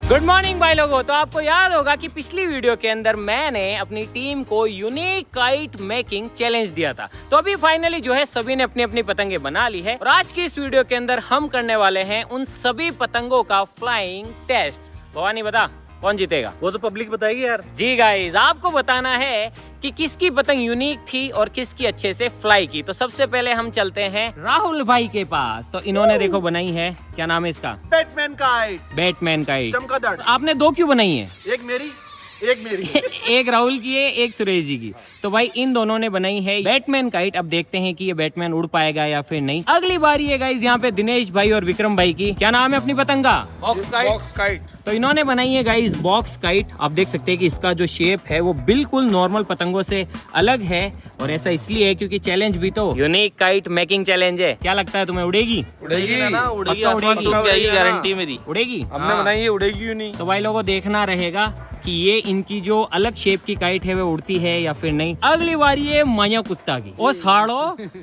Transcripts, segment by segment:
Good morning भाई लोगों। तो आपको याद होगा कि पिछली वीडियो के अंदर मैंने अपनी टीम को यूनिक काइट मेकिंग चैलेंज दिया था। तो अभी फाइनली जो है सभी ने अपनी अपनी पतंगे बना ली है और आज की इस वीडियो के अंदर हम करने वाले हैं उन सभी पतंगों का फ्लाइंग टेस्ट। भवानी बता कौन जीतेगा? वो तो पब्लिक बताएगी यार। जी गाइस, आपको बताना है कि किसकी पतंग यूनिक थी और किसकी अच्छे से फ्लाई की। तो सबसे पहले हम चलते हैं राहुल भाई के पास। तो इन्होंने देखो बनाई है, क्या नाम है इसका? Batman kite. Batman kite. चमगादड़। आपने दो क्यों बनाई है? एक मेरी एक मेरी एक राहुल की है, एक सुरेश जी की। तो भाई इन दोनों ने बनाई है बैटमैन काइट। अब देखते हैं कि ये बैटमैन उड़ पाएगा या फिर नहीं। अगली बारी है गाइस यहाँ पे दिनेश भाई और विक्रम भाई की। क्या नाम है अपनी पतंग का? Box kite. तो इन्होंने बनाई है गाइस बॉक्स काइट। आप देख सकते हैं कि इसका जो शेप है वो बिल्कुल नॉर्मल पतंगों से अलग है और ऐसा इसलिए है क्योंकि चैलेंज भी तो यूनिक काइट मेकिंग चैलेंज है। क्या लगता है तुम्हें, उड़ेगी? उड़ेगी ना, उड़ेगी, पक्का आसमान छू के आएगी, गारंटी मेरी। उड़ेगी? हमने बनाई है, उड़ेगी क्यों नहीं? तो भाई लोगों देखना रहेगा कि ये इनकी जो अलग शेप की काइट है वो उड़ती है या फिर नहीं। अगली बारी है माया कुत्ता की। ओ साड़ो,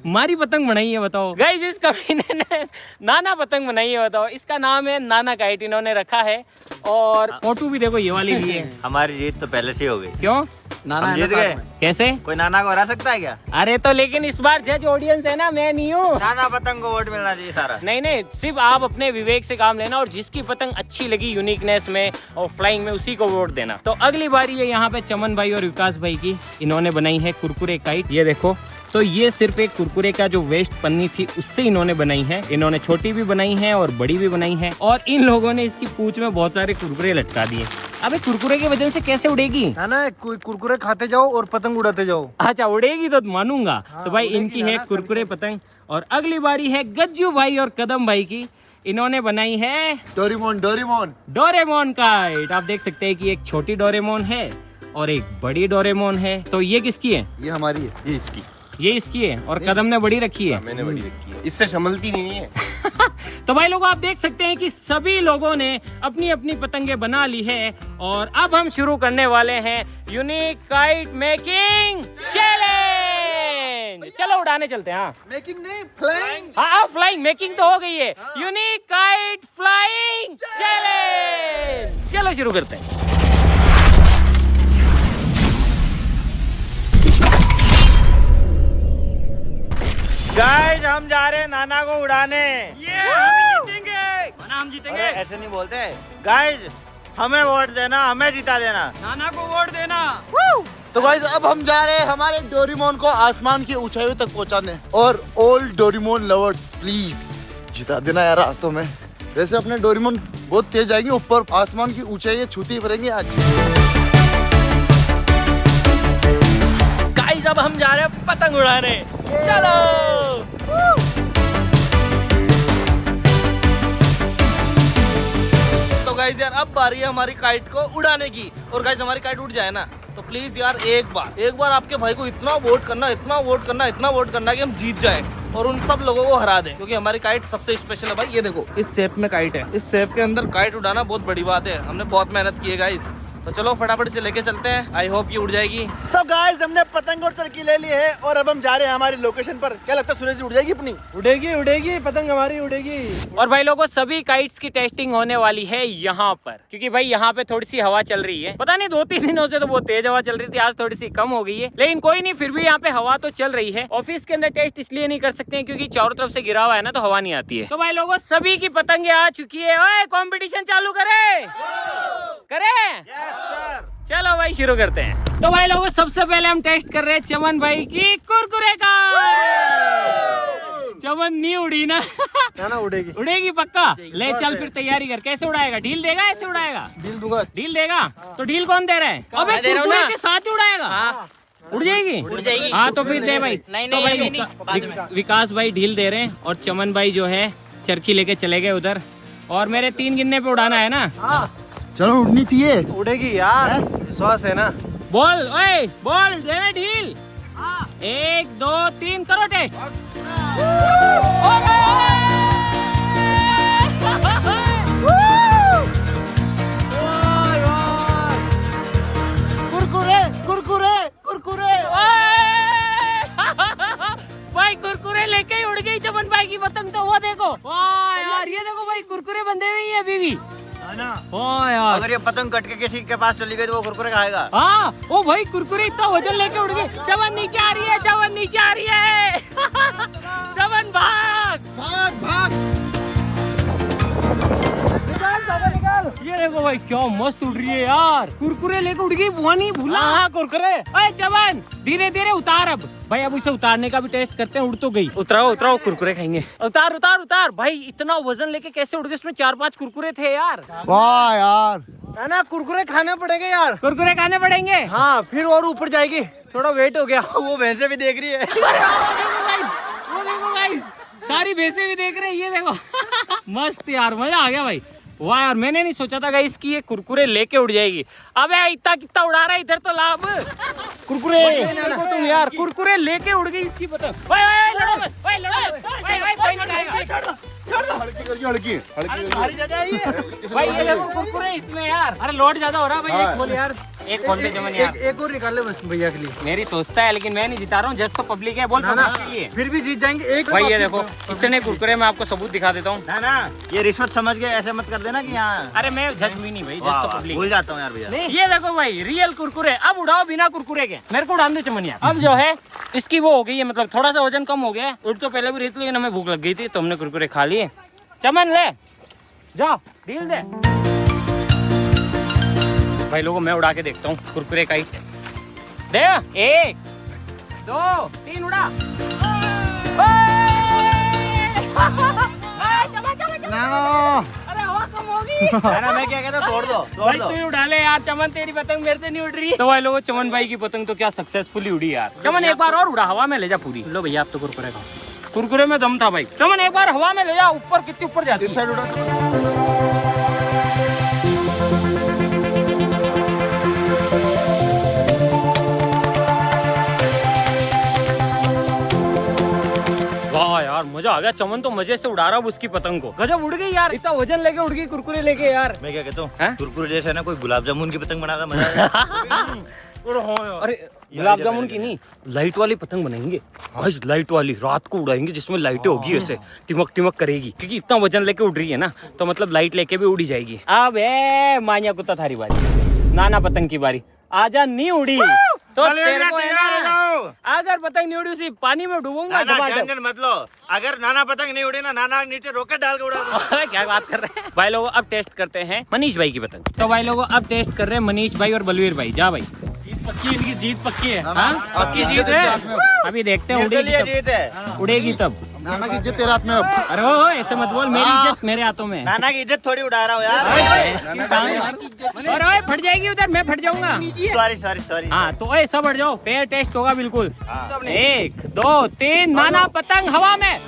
हमारी पतंग बनाई है, बताओ गाइस। इस कमीने ने नाना पतंग बनाई है, बताओ। इसका नाम है नाना काइट, इन्होंने रखा है। और फोटो भी देखो, ये वाली भी है। हमारी जीत तो पहले से ही हो गई। क्यों? हम जीत गए। कैसे? कोई नाना को हरा सकता है क्या? अरे तो लेकिन इस बार जज ऑडियंस है ना, मैं नहीं हूँ। नाना पतंग को वोट मिलना चाहिए सारा। नहीं नहीं, सिर्फ आप अपने विवेक से काम लेना और जिसकी पतंग अच्छी लगी यूनिकनेस में और फ्लाइंग में उसी को वोट देना। तो अगली बारी है यहाँ पे चमन भाई और विकास भाई की। इन्होंने बनाई है कुरकुरे काइट। ये देखो, तो ये सिर्फ एक कुरकुरे का जो वेस्ट पन्नी थी उससे इन्होंने बनाई है। इन्होंने छोटी भी बनाई है और बड़ी भी बनाई है और इन लोगों ने इसकी पूंछ में बहुत सारे कुरकुरे लटका दिए। अबे कुरकुरे की वजह से कैसे उड़ेगी? है ना, कुरकुरे खाते जाओ और पतंग उड़ाते जाओ। अच्छा उड़ेगी तो मानूंगा। हाँ, तो भाई उड़ेगी इनकी ना, है कुरकुरे पतंग। और अगली बारी है गज्जू भाई और कदम भाई की। इन्होंने बनाई है डोरेमोन डोरेमोन डोरेमोन काइट। आप देख सकते हैं कि एक छोटी डोरेमोन है और एक बड़ी डोरेमोन है। तो ये किसकी है? ये हमारी है। ये इसकी। ये इसकी है और कदम ने बड़ी रखी है। मैंने बड़ी रखी है, इससे संभलती नहीं है। तो भाई लोगों आप देख सकते हैं कि सभी लोगों ने अपनी अपनी पतंगे बना ली है और अब हम शुरू करने वाले हैं यूनिक काइट मेकिंग चैलेंज। चलो उड़ाने चलते हैं। हाँ मेकिंग नहीं, फ्लाइंग। हाँ, फ्लाइंग मेकिंग तो हो गई है। Unique kite flying challenge. चलो शुरू करते हैं। गाइस हम जा रहे हैं नाना को उड़ाने। हम जीतेंगे। हम जीतेंगे। अरे ऐसे नहीं बोलते गाइस, हमें वोट देना, हमें जिता देना। नाना को वोट देना। तो गाइस अब हम जा रहे हैं हमारे डोरेमोन को आसमान की ऊंचाइयों तक पहुंचाने। और ऑल डोरेमोन लवर्स प्लीज जिता देना यार रास्तों में। वैसे अपने डोरेमोन बहुत तेज आएंगे, ऊपर आसमान की ऊंचाइयां छूती रहेंगे आज। गाइस अब हम जा रहे हैं पतंग उड़ाने। चलो। तो गाइस यार अब बारी है हमारी काइट को उड़ाने की। और गाइस हमारी काइट उड़ जाए ना तो प्लीज यार एक बार आपके भाई को इतना वोट करना, इतना वोट करना कि हम जीत जाए और उन सब लोगों को हरा दें, क्योंकि हमारी काइट सबसे स्पेशल है भाई। ये देखो इस शेप में काइट है, इस शेप के अंदर काइट उड़ाना बहुत बड़ी बात है। हमने बहुत मेहनत की है गाइस। तो चलो फटाफट से लेके चलते हैं। आई होप ये उड़ जाएगी। तो गाइस हमने पतंग और चरखी ले ली है और अब हम जा रहे हैं हमारी लोकेशन पर। क्या लगता है सूरज जी उड़ जाएगी अपनी? उड़ेगी पतंग हमारी उड़ेगी। और भाई लोगों सभी काइट्स की टेस्टिंग होने वाली है यहाँ पर, क्योंकि भाई यहाँ पे थोड़ी सी हवा चल रही है। पता नहीं 2-3 दिनों से तो बहुत तेज हवा चल रही थी, आज थोड़ी सी कम हो गई है, लेकिन कोई नहीं, फिर भी यहाँ पे हवा तो चल रही है। ऑफिस के अंदर टेस्ट इसलिए नहीं कर सकते हैं क्योंकि चारों तरफ से गिरा हुआ है ना, तो हवा नहीं आती है। तो भाई लोगों सभी की पतंगे आ चुकी है। ओए कंपटीशन चालू करे। चलो भाई शुरू करते हैं। तो भाई लोगों सबसे पहले हम टेस्ट कर रहे हैं चमन भाई की कुरकुरे का। चमन नहीं उड़ी ना? ना उड़ेगी। उड़ेगी पक्का। ले चल फिर तैयारी कर। कैसे उड़ाएगा? ढील देगा? ऐसे उड़ाएगा? डील दूंगा। ढील देगा? तो ढील कौन दे रहा है? अबे कुरकुरे के साथ ही उड़ाएगा। उड़ जाएगी? उड़ जाएगी। हाँ तो फिर दे भाई। नहीं, तो भाई विकास भाई ढील दे रहे हैं और चमन भाई जो है चरखी लेके चले गए उधर। और मेरे 3 गिनने पे उड़ाना है ना? चलो उड़नी चाहिए। उड़ेगी यार, विश्वास है ना। बोल ओए, बोल दे ढील। 1 2 3 करो टेस्ट। कुरकुरे कुरकुरे कुरकुरे। भाई कुरकुरे लेके ही उड़ गई चमन भाई की पतंग। तो वो देखो, वाह यार, ये देखो भाई कुरकुरे बंधे हुए हैं अभी भी। वाह यार। बस। अगर ये पतंग कट के किसी के पास चली गई तो वो कुरकुरे खाएगा। हाँ ओ भाई कुरकुरे इतना वजन लेके उड़ गए। चमन नीचे आ रही है, चमन नीचे आ रही है। चमन भाग भाग भाग। ये देखो भाई क्या मस्त उड़ रही है यार। कुरकुरे लेके उड़ गई, वो नहीं भूला। हाँ कुरकुरे। अरे चमन धीरे धीरे उतार अब भाई। अब इसे उतारने का भी टेस्ट करते हैं। उड़ तो गई, उतराओ उतराओ, कुरकुरे खाएंगे। उतार उतार उतार भाई। इतना वजन लेके कैसे उड़ गए? उसमें 4-5 कुरकुरे थे यार। वाह यार, है ना, कुरकुरे खाने पड़ेंगे यार। कुरकुरे खाने पड़ेंगे। हाँ फिर और ऊपर जाएगी, थोड़ा वेट हो गया। वो भैंसे भी देख रही है। वो देखो गाइस, सारी भैंसे भी देख रहे हैं। ये देखो मस्त यार, मजा आ गया भाई। वाह यार, मैंने नहीं सोचा था गाइस कि ये कुरकुरे लेके उड़ जाएगी। अबे इतना कितना उड़ा रहा है इधर तो लाभ। कुरकुरे देखो तुम यार, कुरकुरे लेके उड़ गई इसकी पतंग। ओए ओए लड़ो मत, ओए लड़ो, ओए ओए कोई नहीं खाएगा। छोड़ दो। हल्की करके हल्की हल्की। भाई ये देखो कुरकुरे इसमें यार। अरे लोड ज्यादा हो रहा है भाई। एक खोल यार, एक खोल दे चमन यार। एक और निकाल ले बस भैया के लिए। मेरी सोचता है लेकिन मैं नहीं जिता रहा हूँ। जस्ट तो पब्लिक है, बोल पब्लिक के लिए। फिर भी जीत जाएंगे एक। भाई ये देखो कितने कुरकुरे, मैं आपको सबूत दिखा देता हूँ। ना ना, ये रिश्वत समझ के ऐसे मत कर देना कि यहाँ। अरे मैं जज भी नहीं भाई, जस्ट तो पब्लिक। भूल जाता हूँ यार भैया। ये देखो भाई रियल कुरकुरे। अब उड़ाओ बिना कुरकुरे के। मेरे को उड़ान दो चमन यार। अब जो है इसकी वो हो गई है, मतलब थोड़ा सा वजन कम हो गया है। उड़ तो पहले भी रही थी लेकिन हमें भूख लग गई थी तो हमने कुरकुरे खा लिए। चमन ले जा, डील दे भाई। लोगों मैं उड़ा के देखता हूँ कुरकुरे का ही दे। 1 2 3 उड़ा। अरे हवा कम होगी। ना मैं क्या कहता हूँ, तोड़ दो तोड़ भाई दो। तू ही उड़ा ले यार। चमन तेरी पतंग मेरे से नहीं उड़ रही। तो भाई लोगों, चमन भाई की पतंग तो क्या सक्सेसफुली उड़ी यार। चमन एक बार और उड़ा, हवा में ले जा पूरी। लो भैया आप तो कुरकुरे खाओ। कुरकुरे में दम था भाई। चमन एक बार हवा में ले जा, ऊपर कितनी ऊपर जाती इस है। साइड उड़ा। वाह यार मजा आ गया। चमन तो मजे से उड़ा रहा है उसकी पतंग को। गजब उड़ गई यार, इतना वजन लेके उड़ गई कुरकुरे लेके यार। मैं क्या कहता हैं? हूँ, कुरकुरे जैसे ना कोई गुलाब जामुन की पतंग बनाता मजा आएगा। अरे गुलाब जामुन की नहीं, लाइट वाली पतंग बनाएंगे आज। लाइट वाली रात को उड़ाएंगे जिसमें लाइटें होगी, ऐसे टिमक टिमक करेगी। क्योंकि इतना वजन लेके उड़ रही है ना, तो मतलब लाइट लेके भी उड़ी जाएगी। अब मानिया कुत्ता थारी बारी, नाना पतंग की बारी। आजा नहीं उड़ी तो तेरे को है ना, अगर पतंग नहीं उड़ी उसी पानी में डूबूंगा। टेंशन मत लो, अगर नाना पतंग नहीं उड़ी ना, नाना नीचे रॉकेट डाल के उड़ा दो। क्या बात कर रहे हैं भाई लोगों। अब टेस्ट करते हैं मनीष भाई की पतंग। तो भाई लोगों अब टेस्ट कर रहे हैं मनीष भाई और बलवीर भाई। जा भाई, पक्की इनकी जीत पक्की है। आपकी जीत है। अभी देखते हैं उड़ेगी तब। जीत है। उड़ेगी तब। नाना की इज्जत तेरे हाथ में अब। अरे ओ ऐसे मत बोल, मेरी इज्जत मेरे हाथों में है। नाना की इज्जत थोड़ी उड़ा रहा हूँ यार। और ओए फट जाएगी उधर, मैं फट जाऊंगा। Sorry sorry sorry. हाँ तो ओए सब हट जाओ, फेयर टेस्ट होगा बिल्कुल। 1 2 3 नाना पतंग हवा में।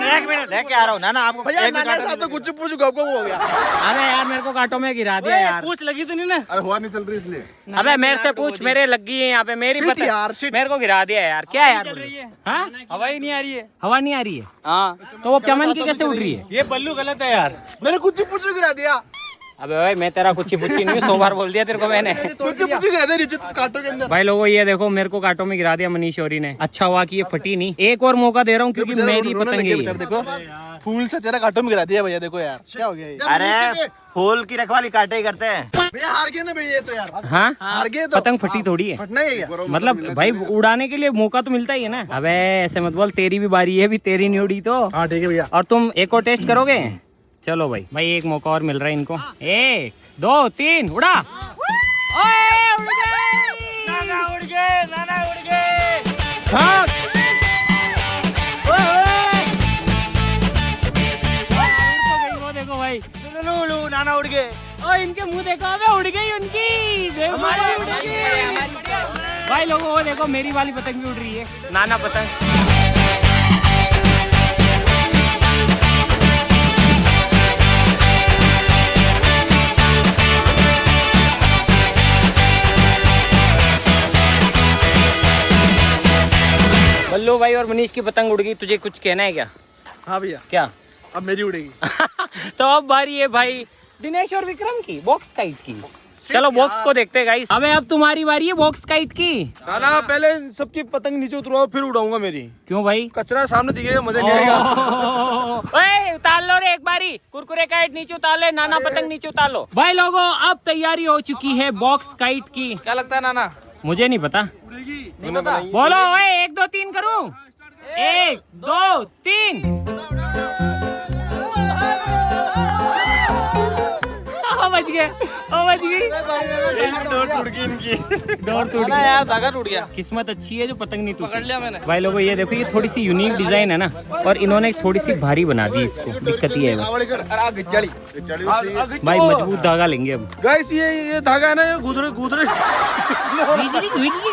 एक मिनट लेके आ रहा हूँ नाना आपको। भैया नाना साथ तो कुछ पूछ आपको वो हो गया। अरे यार मेरे को कांटों में गिरा दिया यार। पूछ लगी तो नहीं ना। अरे हवा नहीं चल रही इसलिए। अबे मेरे से पूछ, मेरे लग गई है यहाँ पे मेरी Shit पतंग। यार, shit। मेरे को गिरा दिया यार। क्या है यार चल रही है? हाँ हवा ही नहीं आ रही है। हवा नहीं आ रही है। हाँ तो वो चमन की कैसे उड़ रही है? ये बल्लू गलत है यार। मैंने कुछ पूछ गिरा दिया। अबे भाई मैं तेरा कुछ ही पूछी नहीं, 100 बार बोल दिया तेरे को मैंने। कुछ गिरा दिया नीचे कांटों के अंदर। भाई लोगों ये देखो मेरे को कांटों में गिरा दिया मनीष औरी ने। अच्छा हुआ कि ये फटी नहीं। एक और मौका दे रहा हूँ क्योंकि मेरी पतंग है ये। देखो फूल से चेहरा कांटों में गिरा दिया भैया। देखो यार क्या हो गया ये? अरे फूल की रखवाली काटे ही करते हैं। भैया हार गए ना भैया ये तो यार। हाँ हार गए तो। पतंग फटी थोड़ी है। फटना ही है क्या? मतलब भाई उड़ाने के लिए मौका तो मिलता ही है ना। अबे ऐसे मत बोल, तेरी भी बारी है, भी तेरी नहीं उड़ी तो। हाँ ठीक है भैया। और तुम एक और टेस्ट करोगे? चलो भाई भाई एक मौका और मिल रहा है इनको। 1 2 3 उड़ा। ओए उड़ गई। नाना उड़ गए, नाना उड़ गए। हाँ वो देखो भाई, लू नाना उड़ गए। ओ इनके मुंह देखो, अबे उड़ गई उनकी। हमारी उड़ गई। भाई लोगों वो देखो मेरी वाली पतंग भी उड़ रही है, नाना पतंग। बल्लू भाई और मनीष की पतंग उड़ गई। तुझे कुछ कहना है क्या? हाँ भैया क्या? अब मेरी उड़ेगी। तो अब बारी है भाई दिनेश और विक्रम की बॉक्स काइट की। चलो बॉक्स को देखते गाइस। अबे अब तुम्हारी बारी है बॉक्स काइट की। ना पहले सबकी पतंग नीचे उतरवाओ फिर उड़ाऊंगा मेरी। क्यों भाई? कचरा सामने दिखेगा मजा नहीं आएगा। ओए उतार लो रे एक बारी, कुरकुरे काइट नीचे उतार ले, नाना पतंग नीचे उतार लो। भाई लोगों अब तैयारी हो चुकी है बॉक्स काइट की। क्या लगता है नाना? मुझे नहीं पता, बोलो। ओए 1 2 3 करूं? 1 2 3। बच गया, बच गई। डोर टूट गई इनकी। डोर टूट ना गई यार, धागा टूट गया। किस्मत अच्छी है जो पतंग नहीं पकड़ टूटी। लिया मैंने। भाई लोगों ये देखो, ये थोड़ी सी यूनिक डिजाइन है ना, और इन्होंने थोड़ी सी भारी बना दी इसको। दिक्कत ये है बस। भाई मजबूत धागा लेंगे अब। गाइस ये धागा है ना, ये गुदरे गुदरे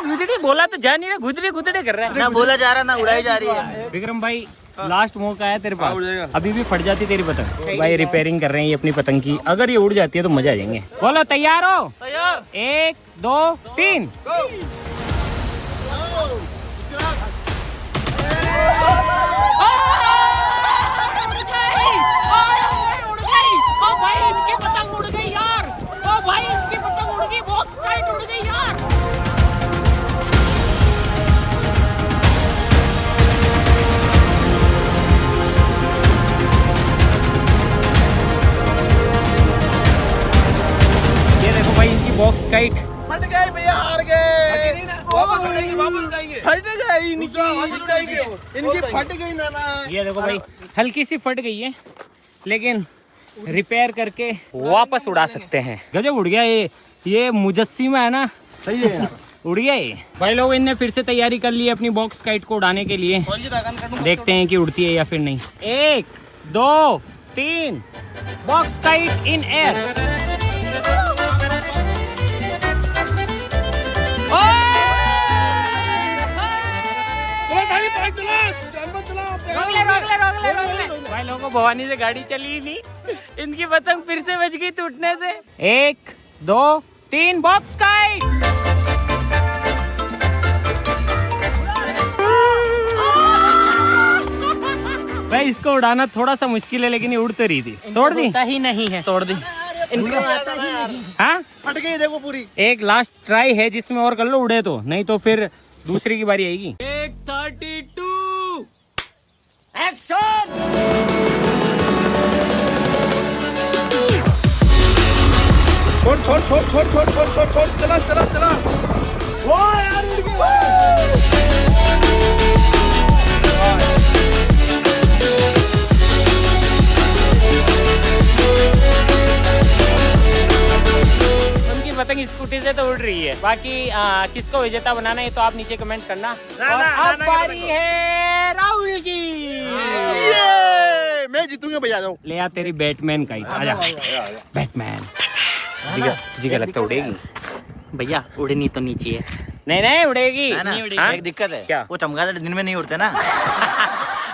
गुदड़ी बोला तो जा नहीं रहा, गुदड़े गुदड़े कर रहा है। ना बोला जा रहा ना उड़ाई जा रही है। विक्रम भाई लास्ट मौका है तेरे पास। उड़ जाएगा। अभी भी फट जाती तेरी पतंग। भाई रिपेयरिंग कर रहे हैं ये अपनी पतंग की, अगर ये उड़ जाती है तो मजा आ जाएंगे। बोलो तैयार हो? तैयार। 1 2 3। भाई इनकी पतंग उड़ गई यार। ओ भाई इनकी पतंग उड़ गई, बॉक्स काइट उड़ गई यार। ये देखो भाई इनकी बॉक्स काइट फट गए भैया, हार गए। वापस उड़ाएंगे, वापस उड़ाएंगे। फट गई इनकी, वापस उड़ाएंगे। इनकी फट गई नाना। ये देखो भाई हल्की सी फट गई है, लेकिन रिपेयर करके वापस उड़ा सकते हैं। गजब उड़ गया ये मुजस्सिमा है ना, सही है यार। उड़ गया ये। भाई लोग इनने फिर से तैयारी कर ली है अपनी बॉक्स काइट को उड़ाने के लिए। देखते हैं कि उड़ती है या फिर नहीं। 1 2 3। Box kite in air. भाई लोगों भवानी से गाड़ी चली ही नहीं, इनकी पतंग फिर से बच गई टूटने से। 1 2 3 बॉक्स काइट। भाई इसको उड़ाना थोड़ा सा मुश्किल है, लेकिन ये उड़ तो रही थी। तोड़ दी ही नहीं है, तोड़ दी। हाँ फट गई देखो पूरी। एक लास्ट ट्राई है जिसमें और कर लो, उड़े तो, नहीं तो फिर दूसरी की बारी आएगी। 32 एक्शन। छोड़ छोड़ छोड़ छोड़ छोड़ छोड़ छोड़ छोड़, चला चला चला। वाह यार उड़ गई। उनकी पतंग स्कूटी से तो उड़ रही है। बाकी किसको विजेता बनाना है तो आप नीचे कमेंट करना। और अब बारी है राहुल की। मैं जीतूंगा भैया, जाओ। ले आ तेरी बैटमैन का ही। आजा बैटमैन। जिगर लगता उड़ेगी भैया, उड़नी तो नीचे है। नहीं नहीं उड़ेगी। हाँ? एक दिक्कत है, क्या? वो चमगादड़ दिन में नहीं उड़ते ना।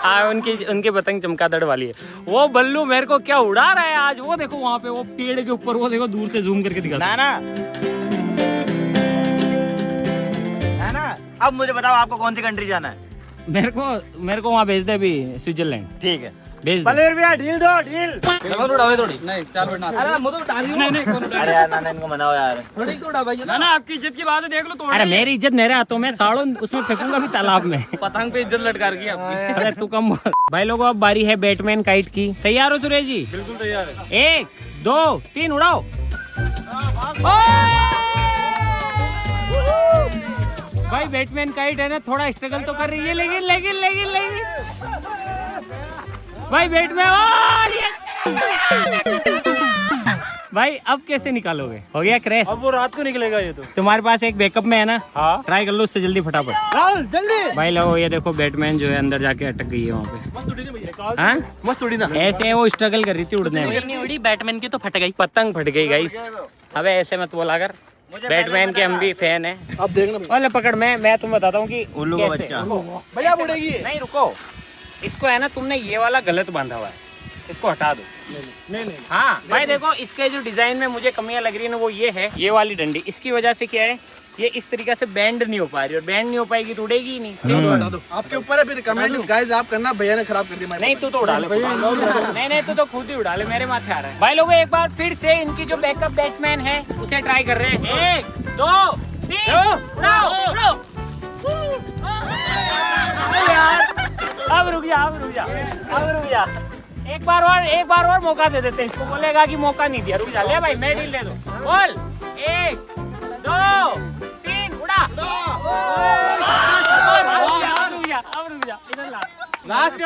हाँ उनकी पतंग चमगादड़ वाली है। वो बल्लू मेरे को क्या उड़ा रहा है आज। वो देखो वहाँ पे वो पेड़ के ऊपर, वो देखो दूर से जूम करके दिखा। नाना अब मुझे बताओ आपको कौन सी कंट्री जाना है? मेरे को वहाँ भेज दे अभी, स्विट्जरलैंड ठीक है। भेज दे। भैया ढील दो ढील। उड़ावे थोड़ी। नहीं चल बैठना। अरे यार नाना इनको मनाओ यार। थोड़ी तो उड़ा भैया। ना आपकी इज्जत की बात है, देख लो तो। अरे मेरी इज्जत मेरे हाथों में, साड़ों उसमें फेंकूंगा भी तालाब में। पतंग पे इज्जत लटका रखी है आपकी। अरे तू कम बोल। भाई लोगों अब बारी है बैटमैन काइट की। तैयार हो सुरेश जी? बिल्कुल तैयार है। 1 2 3 उड़ाओ। भाई बैटमैन काइट है ना, थोड़ा स्ट्रगल तो कर रही है, लेकिन भाई बैटमैन। भाई अब कैसे निकालोगे? हो गया क्रैश। अब वो रात को निकलेगा ये तो। तुम्हारे पास एक बैकअप में है ना? हाँ। ट्राई कर लो उससे जल्दी फटाफट। राहुल जल्दी। भाई लो ये देखो बैटमैन जो है अंदर जाके अटक गई है वहाँ पे। मस्त उड़ी ना भैया। हाँ मस्त उड़ी ना। ऐसे वो स्ट्रगल कर रही थी उड़ने में। नहीं उड़ी, बैटमैन की तो फट गई। पतंग फट गई गाइस। अबे ऐसे मत बोला कर, बैटमैन के हम भी फैन है। अब देखना भैया। वाले पकड़, मैं तुम्हें बताता हूँ कि उल्लू का कैसे। बच्चा। भैया उड़ेगी। नहीं रुको, इसको है ना तुमने ये वाला गलत बांधा हुआ है, इसको हटा दो। नहीं नहीं। हाँ भाई देखो इसके जो डिजाइन में मुझे कमियां लग रही है ना, वो ये है, ये वाली डंडी। इसकी वजह से क्या है ये इस तरीके से बैंड नहीं हो पा रही, और बैंड नहीं हो पाएगी तो उड़ेगी ही नहीं। आपके ऊपर है, फिर कमेंट गाइस आप करना, भैया ने खराब कर दिया। नहीं तू तो उड़ा ले, नहीं तू तो खुद ही उड़ा ले, मेरे माथे आ रहा है। भाई लोगों एक बार फिर से इनकी जो बैकअप बैटमैन है उसे ट्राई कर रहे हैं। 1 2 3 उड़ाओ उड़ाओ। अब रुक जा। एक बार और मौका दे देते हैं इसको, बोलेगा कि मौका नहीं दिया। रुक जा, ले भाई मैं डील दे दूं। बोल 1 2 3 उड़ा। अब रुक जा इधर ला। लास्ट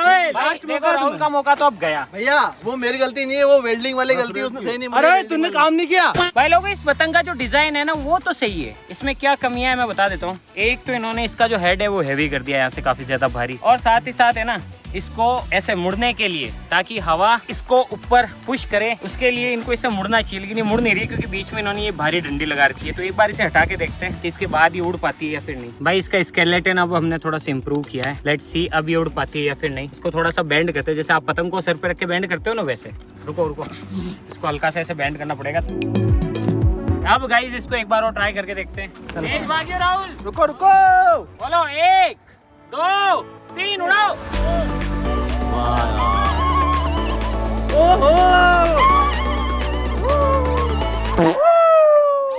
देखो राहुल का मौका तो अब गया। भैया वो मेरी गलती नहीं है, वो वेल्डिंग वाली गलती है, उसने सही नहीं। अरे तूने काम नहीं किया। भाई लोगों इस पतंग का जो डिजाइन है ना वो तो सही है, इसमें क्या कमियां है मैं बता देता हूँ। एक तो इन्होंने इसका जो हेड है वो हैवी कर दिया, यहाँ से काफी ज्यादा भारी, और साथ ही साथ है ना इसको ऐसे मुड़ने के लिए, ताकि हवा इसको ऊपर पुश करे, उसके लिए इनको इसे मुड़ना चाहिए, लेकिन ये मुड़ नहीं रही क्योंकि बीच में इन्होंने ये भारी डंडी लगा रखी है। तो एक बार इसे हटा के देखते हैं कि इसके बाद ये उड़ पाती है या फिर नहीं। भाई इसका स्केलेटन अब हमने थोड़ा सा इम्प्रूव किया है, लेट्स सी अब ये उड़ पाती है या फिर नहीं। इसको थोड़ा सा बैंड करते हैं, जैसे आप पतंग को सर पे रख के बैंड करते हो ना वैसे। रुको इसको हल्का सा ऐसे बैंड करना पड़ेगा। अब गाइस इसको एक बार और ट्राई करके देखते हैं। तेज भागियो राहुल। रुको बोलो 1 2 3 उड़ाओ।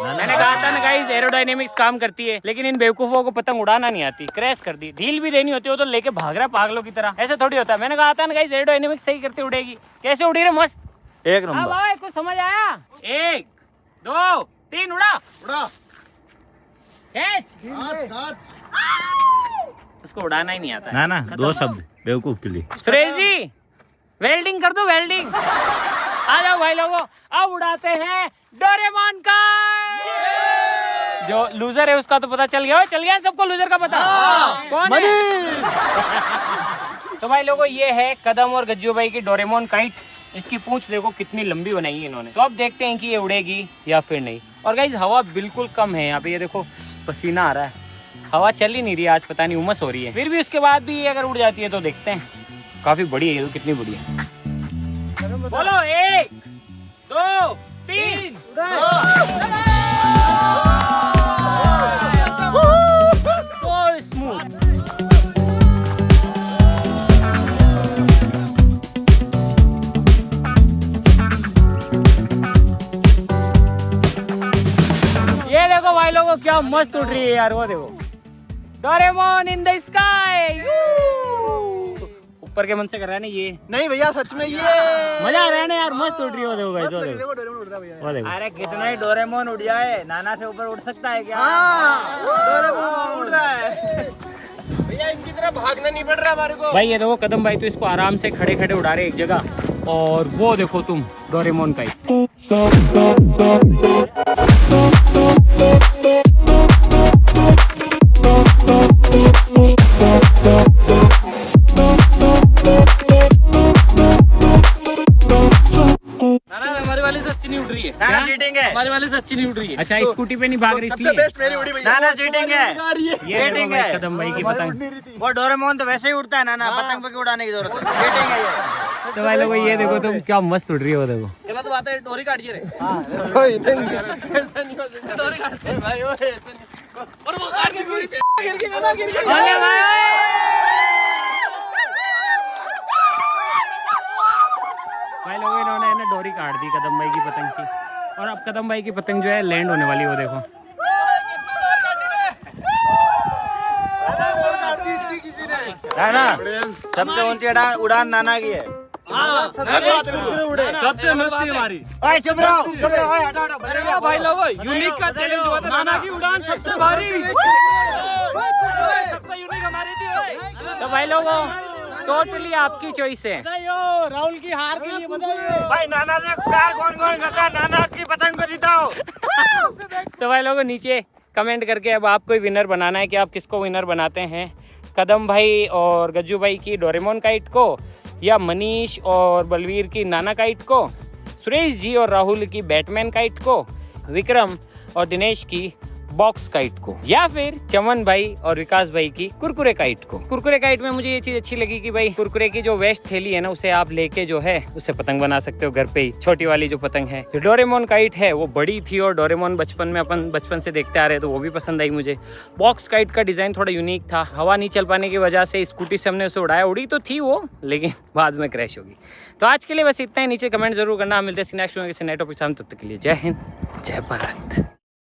मैंने कहा था ना गाइस एरोडायनेमिक्स काम करती है, लेकिन इन बेवकूफों को पतंग उड़ाना नहीं आती, क्रैश कर दी। ढील भी देनी होती हो तो लेके भाग रहा पागलों की तरह, ऐसे थोड़ी होता है। मैंने कहा था ना गाइस एरोडायनेमिक्स सही करती उड़ेगी। कैसे उड़ी रे मस्त, एक नंबर। भाई कुछ समझ आया? 1 2 3 उड़ा। उसको उड़ाना ही नहीं आता। ना 2 शब्द बेवकूफ के लिए। सुरेश जी वेल्डिंग कर दो, वेल्डिंग। आ जाओ भाई लोगों, अब उड़ाते हैं डोरेमोन का। जो लूजर है उसका तो पता चल गया सबको लूजर का पता कौन है? तो भाई लोगों ये है कदम और गज्जू भाई की डोरेमोन काइट। इसकी पूंछ देखो कितनी लंबी बनाई है इन्होंने। तो अब देखते हैं कि ये उड़ेगी या फिर नहीं। और गाइस हवा बिल्कुल कम है यहाँ पे, ये देखो पसीना आ रहा है, हवा चल ही नहीं रही आज, पता नहीं उमस हो रही है। फिर भी उसके बाद भी अगर उड़ जाती है तो देखते हैं। काफी बड़ी है ये तो, कितनी बड़ी है। बोलो 1 2 3 so smooth। ये देखो भाई लोगों क्या मस्त उड़ रही है यार, वो देखो डोरेमोन इन द स्काई। ऊपर के मन से कर रहा है ना ये। नहीं भैया सच में ये मजा आ रहा है ना यार, मस्त उड़ रही है वो देखो गाइस, वो देखो डोरेमोन उड़ रहा है भैया। वो देखो। अरे कितना ही डोरेमोन उड़ जाए, नाना से ऊपर उड़ सकता है क्या? डोरेमोन उड़ रहा है भैया, इनकी तरह भागना नहीं पड़ रहा हमारे को। भाई ये देखो कदम भाई तो इसको आराम से खड़े खड़े उड़ा रहे एक जगह, और वो देखो तुम डोरेमोन का ही। हमारी वाली से अच्छी नहीं उड़ रही है। नाना चीटिंग है। हमारी वाली से अच्छी नहीं उड़ रही है। अच्छा स्कूटी पे नहीं भाग रही सबसे इसलिए। बेस्ट मेरी उड़ी भैया। नाना चीटिंग है। ये देखो भाई कदम भाई की पतंग। वो डोरेमोन तो वैसे ही उड़ता है नाना, पतंग पे क्यों उड़ाने की जरूरत है? चीटिंग है ये। तो भाई लोगों ये देखो तुम क्या मस्त उड़ रही है, वो देखो। गलत बात है, डोरी काटिए रे। डोरी काटते हैं भाई, वो ऐसे नहीं। और वो काट के डोरी पे गिर के ना गिर के। अरे भाई भाई लोगों इन्होंने ना डोरी काट दी कदम भाई की पतंग की, और अब कदम भाई की पतंग जो है लैंड होने वाली, वो देखो। नाना सबसे ऊंची उड़ान नाना की है। सबसे मस्ती हमारी। ओए चुप रहो, ओए हटो हटो। अरे भाई लोगों यूनिक का चैलेंज हुआ था, नाना की उड़ान सबसे भारी, सबसे यूनिक हमारी थी। तो भाई लोगों टोटली आपकी चॉइस है। राहुल की हार के लिए बताइए भाई नाना से प्यार कौन कौन करता है? नाना की पतंग को जिताओ। तो भाई लोगों नीचे कमेंट करके अब आपको ही विनर बनाना है कि आप किसको विनर बनाते हैं, कदम भाई और गज्जू भाई की डोरेमोन काइट को, या मनीष और बलवीर की नाना काइट को, सुरेश जी और राहुल की बैटमैन काइट को, विक्रम और दिनेश की बॉक्स काइट को, या फिर चमन भाई और विकास भाई की कुरकुरे काइट को। कुरकुरे काइट में मुझे ये चीज अच्छी लगी कि भाई कुरकुरे की जो वेस्ट थैली है ना, उसे आप लेके जो है उससे पतंग बना सकते हो घर पे ही, छोटी वाली जो पतंग है। जो डोरेमोन काइट है वो बड़ी थी, और डोरेमोन बचपन में अपन बचपन से देखते आ रहे तो वो भी पसंद आई मुझे। बॉक्स काइट का डिजाइन थोड़ा यूनिक था, हवा नहीं चल पाने की वजह से स्कूटी से हमने उसे उड़ाया, उड़ी तो थी वो लेकिन बाद में क्रैश होगी। तो आज के लिए बस इतना ही, नीचे कमेंट जरूर करना। हम मिलते हैं नेक्स्ट वीडियो के नए टॉपिक के साथ, तब तक के लिए जय हिंद जय भारत।